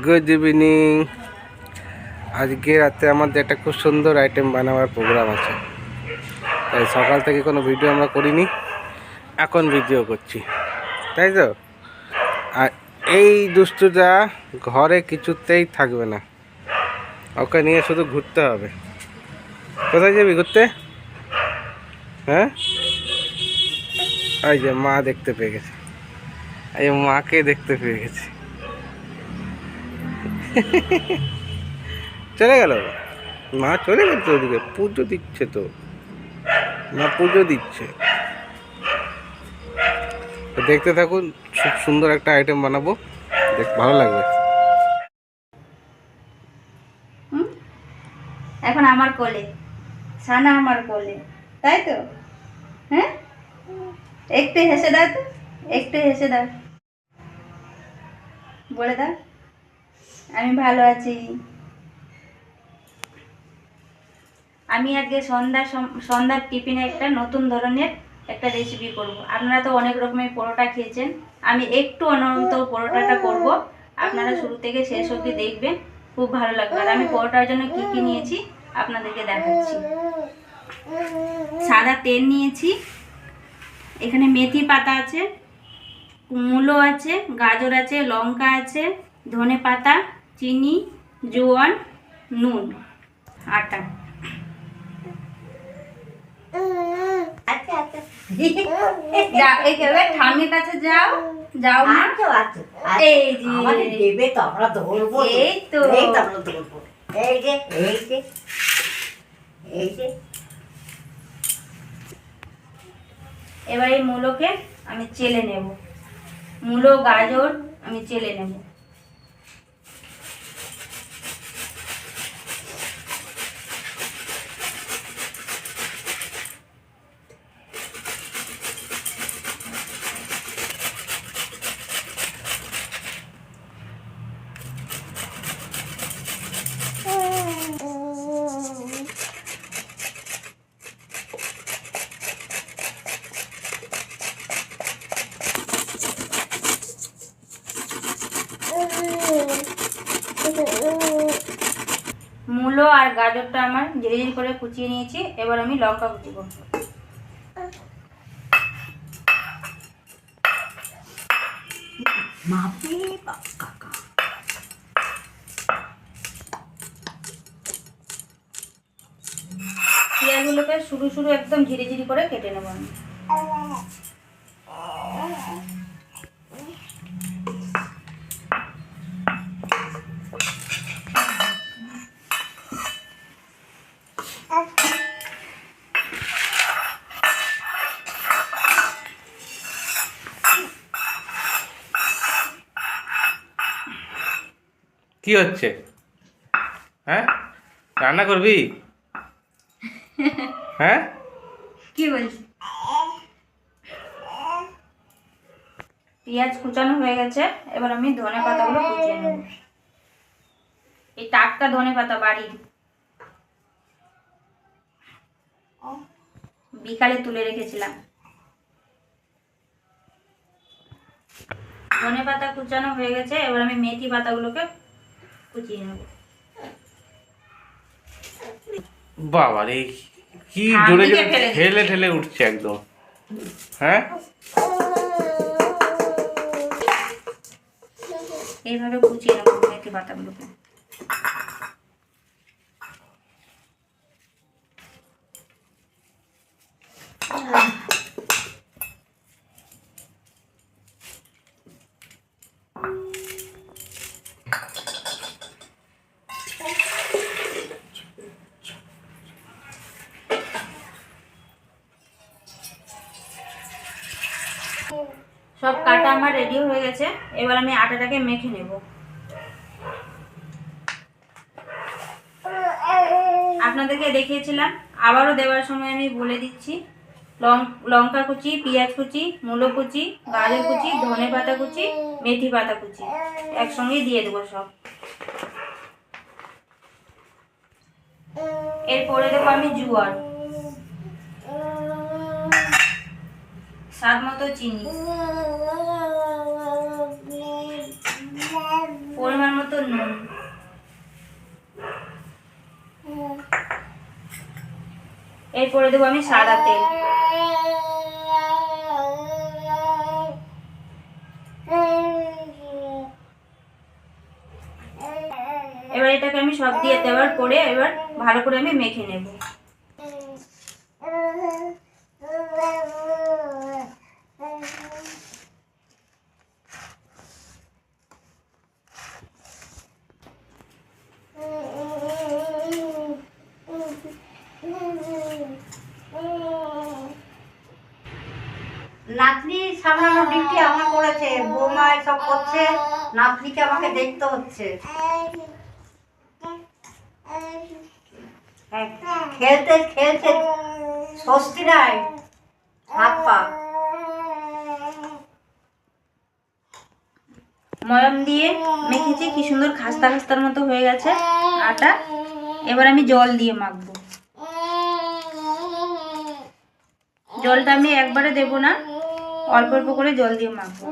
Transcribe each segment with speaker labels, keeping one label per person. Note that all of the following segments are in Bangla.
Speaker 1: Good evening. আজকে রাতে আমাদের একটা খুব সুন্দর আইটেম বানাবার প্রোগ্রাম আছে, তাই সকাল থেকে কোনো ভিডিও আমরা করিনি, এখন ভিডিও করছি, তাই তো। আর এই দুষ্টুটা ঘরে কিছুতেই থাকবে না, ওকে নিয়ে শুধু ঘুরতে হবে। কোথায় যাবি ঘুরতে? হ্যাঁ, এই যে মা দেখতে পেয়ে গেছে, এই মাকে দেখতে পেয়ে গেছে। চলে গেল, মা চলে গেছে ওদিকে, পুজো দিচ্ছে তো, মা পুজো দিচ্ছে। তো দেখতে থাকুন, খুব সুন্দর একটা আইটেম বানাবো, দেখ ভালো লাগবে।
Speaker 2: এখন আমার কোলে, সানা আমার কোলে, তাই তো? হ্যাঁ, একটু হেসে দাও তো, একটু হেসে দাও, বলে দাও আমি ভালো আছি। আমি আজকে সন্ধ্যার টিফিনে একটা নতুন ধরনের একটা রেসিপি করব। আপনারা তো অনেক রকমের পরোটা খেয়েছেন, আমি একটু অন্যরকম পরোটাটা করব। আপনারা শুরু থেকে শেষ অবধি দেখবেন, খুব ভালো লাগবে। আর আমি পরোটার জন্য কি কি নিয়েছি আপনাদেরকে দেখাচ্ছি। সাদা তেল নিয়েছি, এখানে মেথি পাতা আছে, মূলো আছে, গাজর আছে, লঙ্কা আছে, ধনে পাতা, চিনি, জোয়ান, নুন, আটা। ঠাম্মির কাছে যাও, যাও না, এই যে এই তো, এবার এই মূলোকে আমি চেলে নেব, মূলো গাজর আমি চেলে নেব। মূলো আর গাজরটা আমার ধীরে ধীরে করে কুচিয়ে নিয়েছি, এবার আমি লঙ্কা কুচি করব। পেঁয়াজগুলোকে শুরু শুরু একদম ধীরে ধীরে করে কেটে নেব আমি।
Speaker 1: কি হচ্ছে? হ্যাঁ, রান্না করবি? হ্যাঁ,
Speaker 2: কি বলছি? পেঁয়াজ কুচানো হয়ে গেছে, এবার আমি ধনে পাতাগুলো কুচিয়ে নেব। এই টাটকা ধনে পাতা, বাড়ির, বিকালে তুলে রেখেছিলাম। ধনে পাতা কুচানো হয়ে গেছে, এবার আমি মেথি পাতাগুলোকে কুচিয়ে নেব।
Speaker 1: বাবা রে, কি জোরে জোরে ঠেলে ঠেলে উঠছে একদম। হ্যাঁ,
Speaker 2: এইভাবে কুচিয়ে নেব মেথি পাতাগুলোকে। সব কাটা আমার রেডি হয়ে গেছে, এবার আমি আটাটাকে মেখে নেব। আপনাদেরকে দেখিয়েছিলাম, আবারও দেওয়ার সময় আমি বলে দিচ্ছি, লঙ্কা কুচি, পেঁয়াজ কুচি, মূলো কুচি, গাজর কুচি, ধনে পাতা কুচি, মেথি পাতা কুচি একসঙ্গে দিয়ে দেবো সব। এরপরে দেবো আমি জোয়ান, স্বাদ মতো চিনি, পরিমাণ মতো এরপরে দেবো আমি সাদা তেল। এবার এটাকে আমি সব দিয়ে দেওয়ার পরে এবার ভালো করে আমি মেখে নেব।
Speaker 3: নাতনি সামলানোর ডিউটি আমার করেছে, বৌমা সব করছে, নাতনিকে আমাকে দেখতে হচ্ছে। খেলতে খেলতে স্বস্তি নাই হাত পা।
Speaker 2: ময়াম দিয়ে মেখেছি, কি সুন্দর খাস্তা খাস্তার মতো হয়ে গেছে আটা। এবার আমি জল দিয়ে মাখবো। জলটা আমি একবারে দেব না, অল্প অল্প করে জল দিয়ে মাখবো।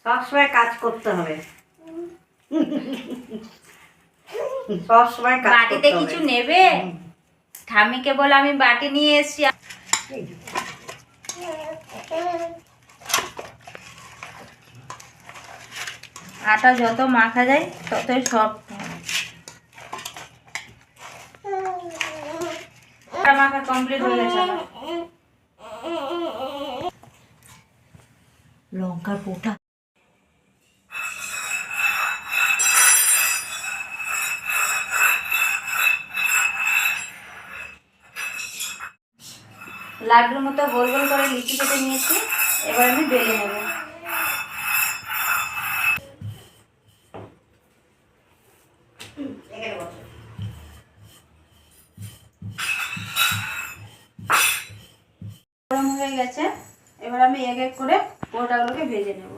Speaker 3: সবসময় কাজ করতে হবে, সবসময় কাজ
Speaker 2: বাটিতে
Speaker 3: করতে হবে।
Speaker 2: কিছু নেবে? ঠামিকে বলে আমি বাটি নিয়ে এসেছি। আটা যত মাখা যায় ততই সফট হয়। আটা মাখা কমপ্লিট হয়ে গেছে আমার।
Speaker 3: লঙ্কার পোটা
Speaker 2: লাড্ডুর মতো গোল গোল করে লিচি কেটে নিয়েছি, এবার আমি বেলে নেব। গরম হয়ে গেছে, এবার আমি এক এক করে পোটাগুলোকে ভেজে নেব।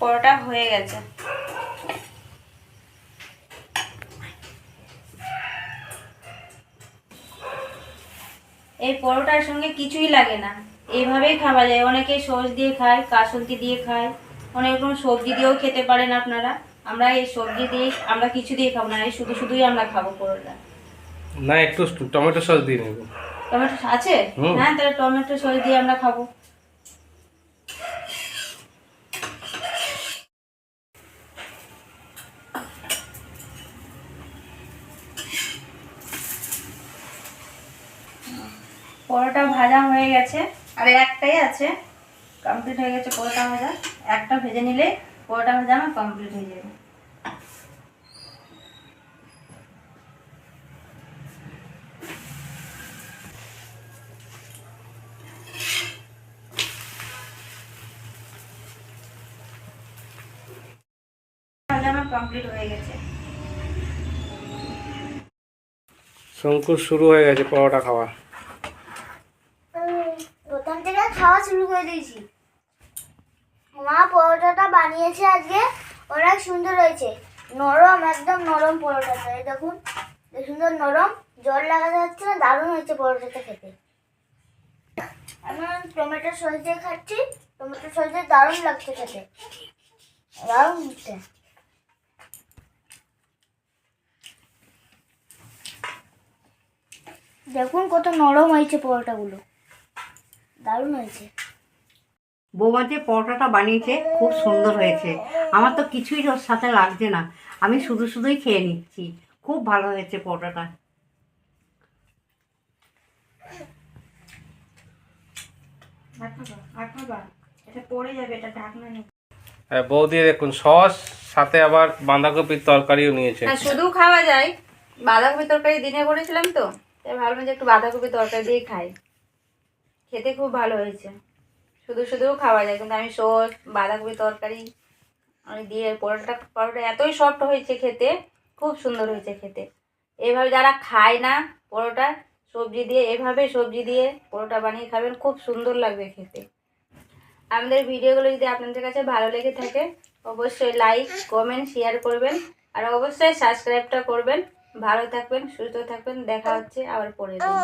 Speaker 2: পরোটা হয়ে গেছে। এই পরোটার সঙ্গে কিছুই লাগে না, এইভাবেই খাওয়া যায়। অনেকে সস দিয়ে খায়, কাসুন্দি দিয়ে খায়, অনেক রকম সবজি দিয়েও খেতে পারেন আপনারা। আমরা এই সবজি দিয়ে, আমরা কিছু দিয়ে খাবো না, এই শুধু শুধুই আমরা খাবো পরোটা।
Speaker 1: না, একটু টমেটো সস দিয়ে নেব।
Speaker 2: টমেটো আছে?
Speaker 1: হুম।
Speaker 2: হ্যাঁ, তাহলে টমেটো সস দিয়ে আমরা খাবো। পরোটা ভাজা হয়ে গেছে, আর একটাই আছে, কমপ্লিট হয়ে গেছে পরোটা ভাজা। একটা ভেজে নিলে পরোটা ভাজা আমার কমপ্লিট হয়ে যাবে। ভাজা আমার কমপ্লিট হয়ে গেছে।
Speaker 1: শঙ্কুর শুরু হয়ে গেছে পরোটা খাওয়া।
Speaker 4: প্রথম থেকে খাওয়া শুরু করে দিয়েছি। মা পরোটাটা বানিয়েছে আজকে, অনেক সুন্দর হয়েছে, নরম, একদম নরম পরোটাটা। এই দেখুন কি সুন্দর নরম, জল লাগাতে হচ্ছে না, দারুণ হয়েছে পরোটাটা খেতে। আমি টমেটো সস দিয়ে খাচ্ছি। টমেটো সস দিয়ে দারুণ লাগছে খেতে, দারুণ হচ্ছে। দেখুন কত নরম হয়েছে পরোটাগুলো, দারুণ হয়েছে।
Speaker 3: বৌমা যে পরোটাটা বানিয়েছে খুব সুন্দর হয়েছে। আমার তো কিছুই ওর সাথে লাগছে না, আমি শুধু শুধুই খেয়ে নিচ্ছি। খুব ভালো হয়েছে পরোটাটা।
Speaker 2: এটা পড়ে যাবে, এটা ঢাকনা নেই।
Speaker 1: বৌদি দেখুন সস সাথে আবার বাঁধাকপির তরকারিও নিয়েছে।
Speaker 2: হ্যাঁ, শুধু খাওয়া যায়। বাঁধাকপি তরকারি দিনে করেছিলাম তো, তাই ভাবলাম যে একটু বাঁধাকপি তরকারি দিয়ে খাই। খেতে খুব ভালো হয়েছে। শুধু শুধুও খাওয়া যায়, কিন্তু আমি সস বাঁধাকপি তরকারি আমি দিয়ে পরোটা এতই সফট হয়েছে খেতে, খুব সুন্দর হয়েছে খেতে। এইভাবে যারা খায় না পরোটা সবজি দিয়ে, এভাবে সবজি দিয়ে পরোটা বানিয়ে খাবেন, খুব সুন্দর লাগবে খেতে। আমাদের ভিডিওগুলো যদি আপনাদের কাছে ভালো লেগে থাকে অবশ্যই লাইক কমেন্ট শেয়ার করবেন, আর অবশ্যই সাবস্ক্রাইবটা করবেন। ভালো থাকবেন, সুস্থ থাকবেন, দেখা হচ্ছে আবার পরের দিন।